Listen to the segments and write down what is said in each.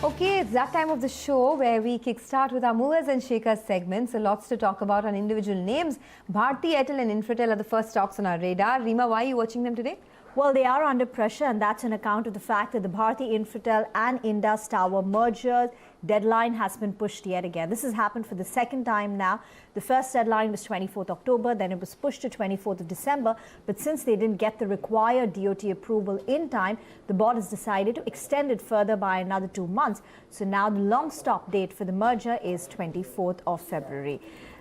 Okay, it's that time of the show where we kickstart with our movers and shakers segment. So lots to talk about on individual names. Bharti Airtel and Infratel are the first stocks on our radar. Rima, why are you watching them today? Well, they are under pressure, and that's on account of the fact that the Bharti Infratel and Indus Tower merger deadline has been pushed yet again. This has happened for the second time now. The first deadline was 24th October, then it was pushed to 24th of December. But since they didn't get the required DOT approval in time, the board has decided to extend it further by another 2 months. So now the long stop date for the merger is 24th of February.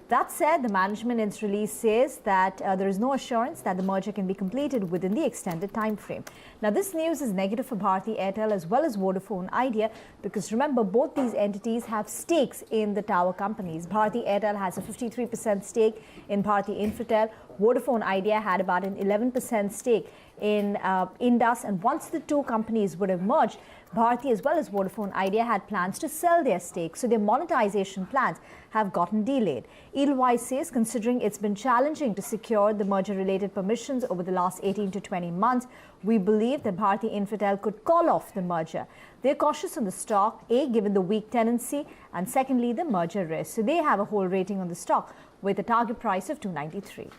That said, the management in its release says that there is no assurance that the merger can be completed within the extended time frame. Now, this news is negative for Bharti Airtel as well as Vodafone Idea, because remember, both these entities have stakes in the tower companies. Bharti Airtel has a 53% stake in Bharti Infratel. Vodafone Idea had about an 11% stake in Indus, and once the two companies would have merged, Bharti as well as Vodafone Idea had plans to sell their stake, so their monetization plans have gotten delayed. Edelweiss says, considering it's been challenging to secure the merger-related permissions over the last 18 to 20 months, we believe that Bharti Infratel could call off the merger. They're cautious on the stock, A, given the weak tenancy, and secondly, the merger risk. So they have a hold rating on the stock with a target price of 293.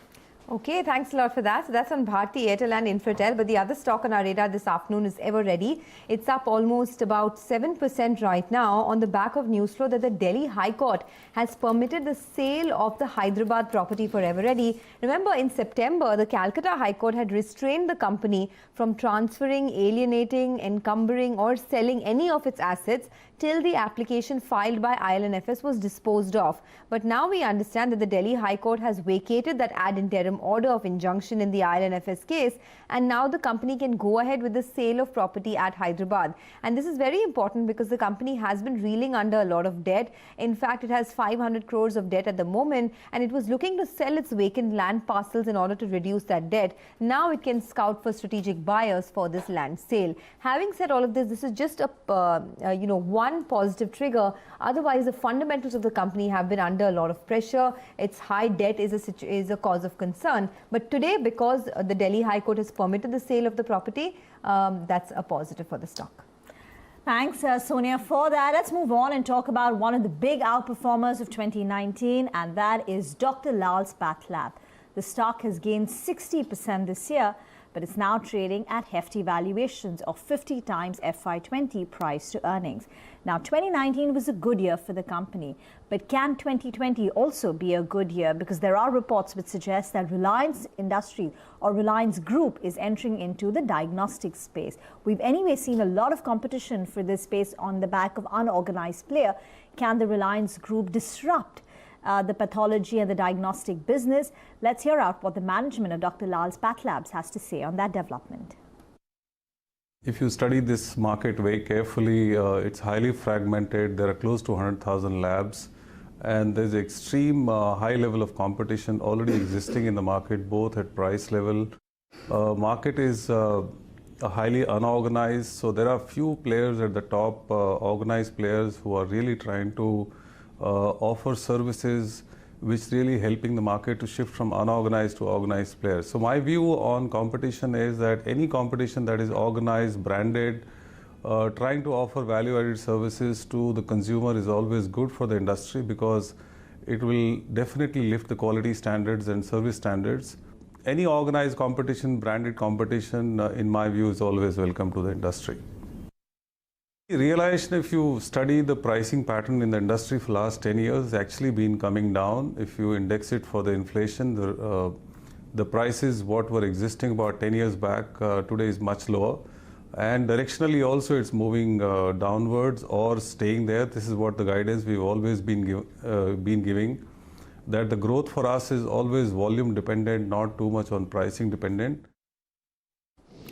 Okay, thanks a lot for that. So that's on Bharti Airtel and Infratel. But the other stock on our radar this afternoon is Everready. It's up almost about 7% right now on the back of news flow that the Delhi High Court has permitted the sale of the Hyderabad property for Everready. Remember, in September, the Calcutta High Court had restrained the company from transferring, alienating, encumbering or selling any of its assets till the application filed by IL&FS was disposed of. But now we understand that the Delhi High Court has vacated that ad interim order of injunction in the IL&FS case, and now the company can go ahead with the sale of property at Hyderabad. And this is very important because the company has been reeling under a lot of debt. In fact, it has 500 crores of debt at the moment, and it was looking to sell its vacant land parcels in order to reduce that debt. Now it can scout for strategic buyers for this land sale. Having said all of this, this is just a one positive trigger. Otherwise, the fundamentals of the company have been under a lot of pressure. Its high debt is a cause of concern. But today, because the Delhi High Court has permitted the sale of the property, that's a positive for the stock. Thanks, Sonia, for that. Let's move on and talk about one of the big outperformers of 2019, and that is Dr. Lal's Path Lab. The stock has gained 60% this year, but it's now trading at hefty valuations of 50 times FY20 price to earnings. Now, 2019 was a good year for the company, but can 2020 also be a good year? Because there are reports which suggest that Reliance Industries or Reliance Group is entering into the diagnostic space. We've anyway seen a lot of competition for this space on the back of unorganized player. Can the Reliance Group disrupt the pathology and the diagnostic business? Let's hear out what the management of Dr. Lal's Path Labs has to say on that development. If you study this market very carefully, it's highly fragmented. There are close to 100,000 labs, and there's extreme high level of competition already existing in the market, both at price level. Market is highly unorganized, so there are few players at the top, organized players who are really trying to offer services which really helping the market to shift from unorganized to organized players. So my view on competition is that any competition that is organized, branded, trying to offer value-added services to the consumer is always good for the industry, because it will definitely lift the quality standards and service standards. Any organized competition, branded competition, in my view, is always welcome to the industry. Realization, if you study the pricing pattern in the industry for the last 10 years, has actually been coming down. If you index it for the inflation, the prices what were existing about 10 years back today is much lower. And directionally also it's moving downwards or staying there. This is what the guidance we've always been giving, that the growth for us is always volume dependent, not too much on pricing dependent.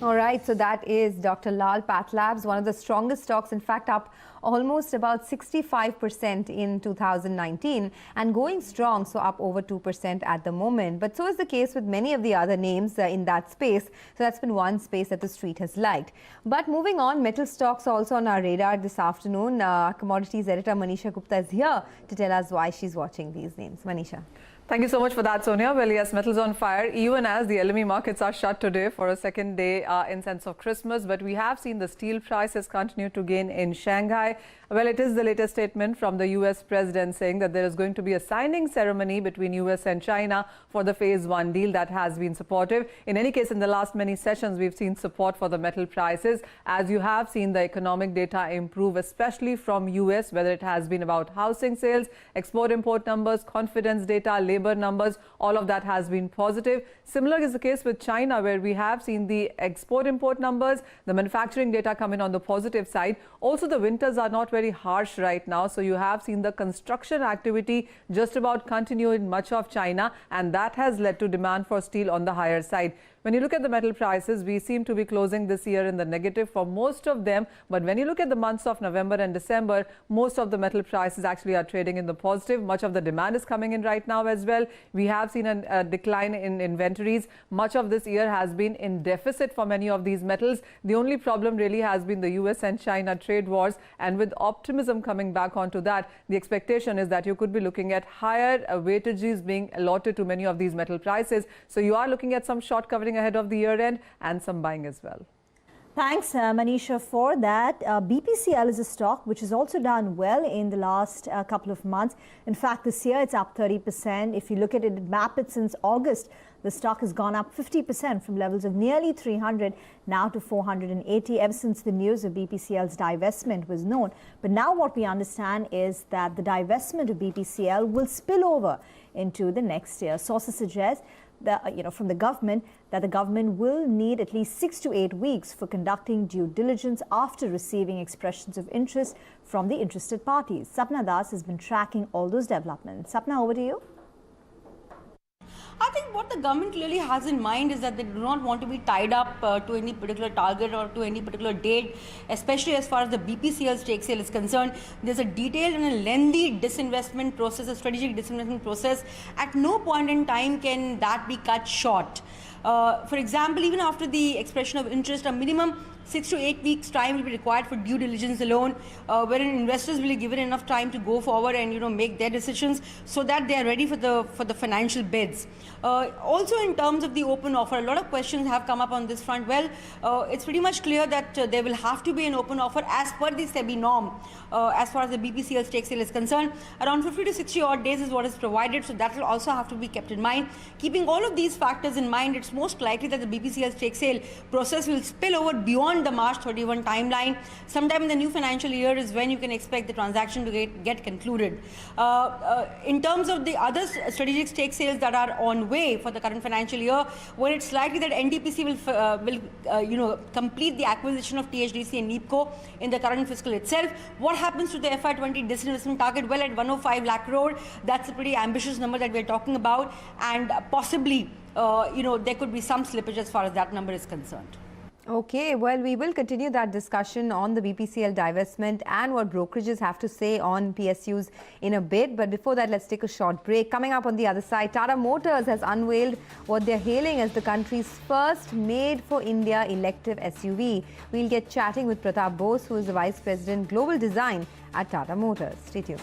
All right, so that is Dr. Lal Path Labs, one of the strongest stocks, in fact, up almost about 65% in 2019 and going strong, so up over 2% at the moment. But so is the case with many of the other names in that space. So that's been one space that the street has liked. But moving on, metal stocks are also on our radar this afternoon. Commodities editor Manisha Gupta is here to tell us why she's watching these names. Manisha. Thank you so much for that, Sonia. Well, yes, metals on fire. Even as the LME markets are shut today for a second day in sense of Christmas, but we have seen the steel prices continue to gain in Shanghai. Well, it is the latest statement from the US president saying that there is going to be a signing ceremony between US and China for the phase 1 deal that has been supportive. In any case, in the last many sessions, we've seen support for the metal prices as you have seen the economic data improve, especially from US, whether it has been about housing sales, export-import numbers, confidence data, labor numbers, all of that has been positive. Similar is the case with China, where we have seen the export-import numbers, the manufacturing data come in on the positive side. Also, the winters are not very harsh right now, so you have seen the construction activity just about continue in much of China, and that has led to demand for steel on the higher side. When you look at the metal prices, we seem to be closing this year in the negative for most of them. But when you look at the months of November and December, most of the metal prices actually are trading in the positive. Much of the demand is coming in right now as well. We have seen a decline in inventories. Much of this year has been in deficit for many of these metals. The only problem really has been the US and China trade wars. And with optimism coming back onto that, the expectation is that you could be looking at higher weightages being allotted to many of these metal prices. So you are looking at some short covering ahead of the year end and some buying as well. Thanks, Manisha, for that. BPCL is a stock which has also done well in the last couple of months. In fact, this year it's up 30%. If you look at it, map it since August, the stock has gone up 50% from levels of nearly 300 now to 480 ever since the news of BPCL's divestment was known. But now what we understand is that the divestment of BPCL will spill over into the next year. Sources suggest from the government that the government will need at least 6 to 8 weeks for conducting due diligence after receiving expressions of interest from the interested parties. Sapna Das has been tracking all those developments. Sapna, over to you. I think what the government clearly has in mind is that they do not want to be tied up to any particular target or to any particular date, especially as far as the BPCL stake sale is concerned. There's a detailed and a lengthy disinvestment process, a strategic disinvestment process. At no point in time can that be cut short. For example, even after the expression of interest, a minimum 6 to 8 weeks time will be required for due diligence alone, wherein investors will be given enough time to go forward and make their decisions so that they are ready for the financial bids. Also, in terms of the open offer, a lot of questions have come up on this front. Well, it's pretty much clear that there will have to be an open offer as per the SEBI norm. As far as the BPCL stake sale is concerned, around 50 to 60 odd days is what is provided, so that will also have to be kept in mind. Keeping all of these factors in mind, it's most likely that the BPCL stake sale process will spill over beyond the March 31 timeline. Sometime in the new financial year is when you can expect the transaction to get concluded. In terms of the other strategic stake sales that are on way for the current financial year, when it's likely that NTPC will complete the acquisition of THDC and NEEPCO in the current fiscal itself. What happens to the FY20 disinvestment target? Well, at 105 lakh crore, that's a pretty ambitious number that we're talking about, and possibly there could be some slippage as far as that number is concerned. Okay, well, we will continue that discussion on the BPCL divestment and what brokerages have to say on PSUs in a bit. But before that, let's take a short break. Coming up on the other side, Tata Motors has unveiled what they're hailing as the country's first made-for-India elective SUV. We'll get chatting with Pratap Bose, who is the Vice President Global Design at Tata Motors. Stay tuned.